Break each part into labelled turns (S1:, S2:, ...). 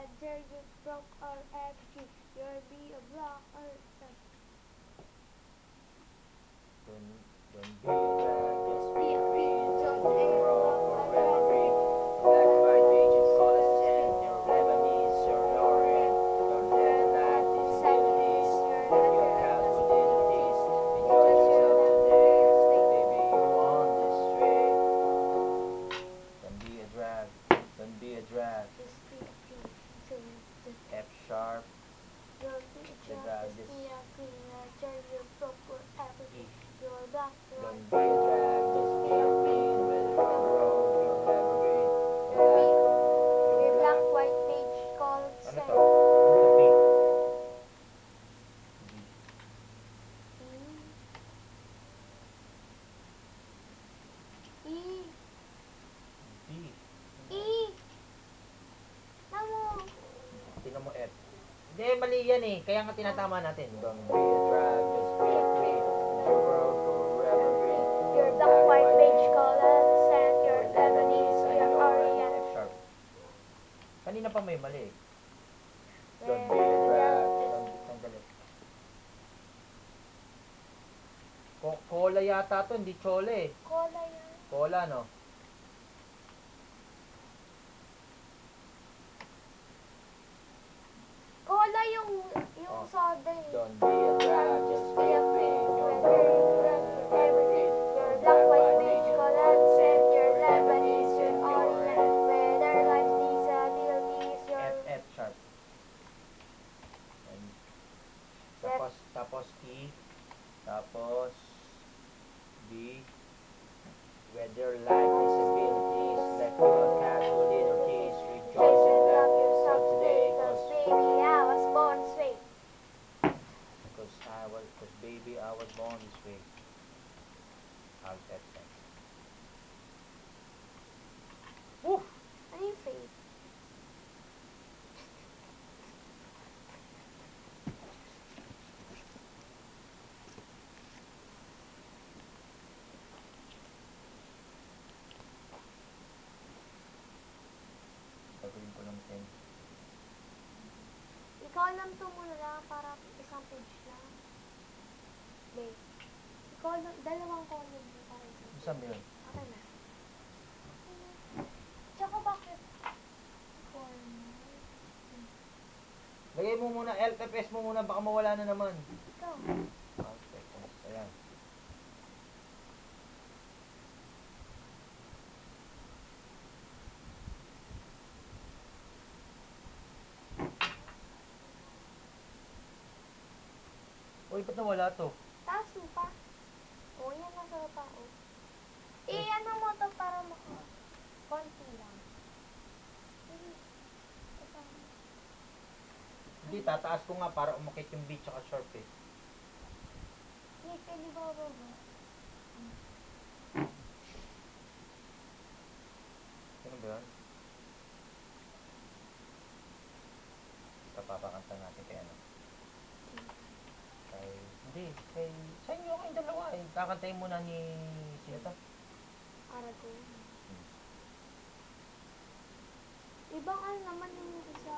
S1: center, you broke or everything. You'll be a block or
S2: Don't be a drag, just be
S1: be a
S2: free.
S1: queen,
S2: Don't
S1: don't
S2: be
S1: air
S2: broke
S1: block
S2: or
S1: or
S2: ever green.
S1: everything.
S2: Black and white pages, colors chant. Your Lebanese, your Orient. Your deadline, disabilities. Let your past modalities. Enjoy yourself today. Baby, you on this way. Don't be a drag, don't be a drag.
S1: Just be a queen, so
S2: F sharp,
S1: don't be a
S2: the
S1: drag,
S2: drag
S1: just
S2: is
S1: be a queen, center, you broke or everything. You're black or
S2: don't be a drag, just be a queen. Whether you're broke, you're evergreen.
S1: your black white page called
S2: Ano
S1: send.
S2: to? Ano to? B.
S1: E.
S2: B.
S1: E. Namo.
S2: Tingnan mo F. Hindi, mali yan eh. Kaya nga tinatama natin. Don't be a drag, just be a queen. You're broke or evergreen.
S1: Your black white page called send. Your Lebanese, your Orient.
S2: F sharp. Kanina pa may mali eh. Don't be a drag. Sandali. Cola yata to, hindi chole eh.
S1: Cola yan.
S2: Cola, no?
S1: Cola yung soda eh.
S2: Don't be a drag, just be a queen. You're
S1: Whether
S2: broke
S1: you
S2: or
S1: red or evergreen.
S2: evergreen.
S1: Your black white page called send. Your Lebanese, your Orient. Whether life's disabilities, your
S2: F sharp. And tapos E, tapos B. Whether life disabilities, let your casual liberties rejoice and love yourself today.
S1: Cause baby, I was born this way.
S2: Cause baby, I was born this way. Alt F X. Woo!
S1: Ano yung faith?
S2: Gagawin ko lang 10.
S1: Ikaw lang to muna lang para isang page lang. Wait. Ikaw lang, dalawang column mo para isang page.
S2: Saan ba yun?
S1: Okay na. Tsaka bakit? Corner.
S2: Lagay mo muna, Alt F S mo muna, baka mawala na naman.
S1: Ikaw.
S2: Alt F S, ayan. Uy, ba't nawala to?
S1: Taas mo pa. O, yan nasa pa. O. Ano mo to para konti lang.
S2: Hindi, tataas ko nga para umakit yung B tsaka sharp eh.
S1: Hindi, pwede ba ba?
S2: Ano ba yun? Papapakanta natin kay ano? Sa inyo kayong dalawa eh. Kakantayin muna ni, sino to?
S1: Arago. Ibang ano naman yung isa.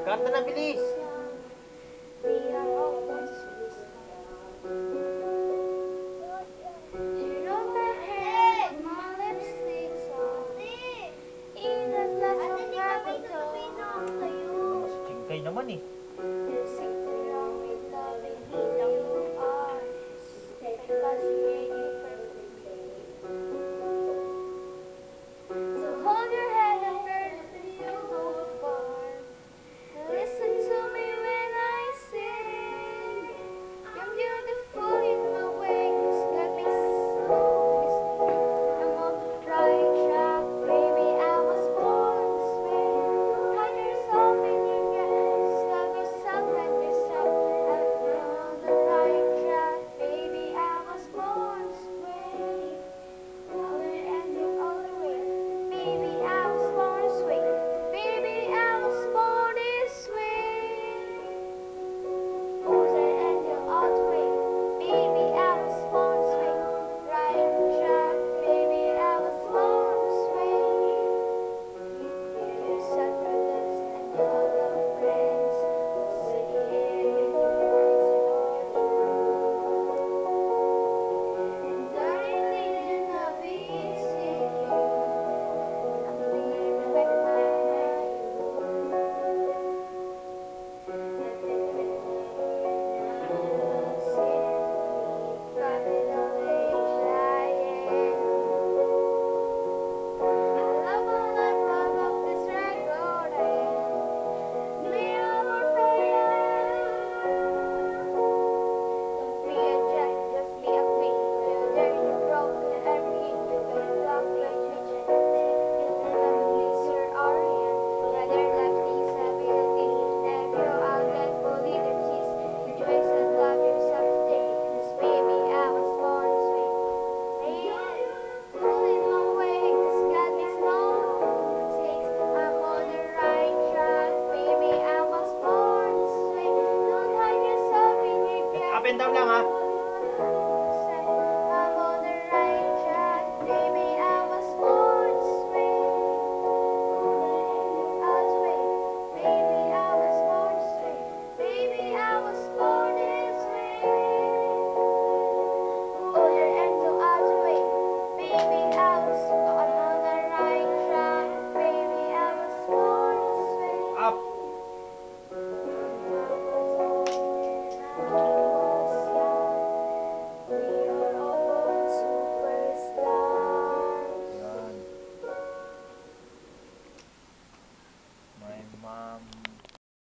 S2: Kanta na bilis!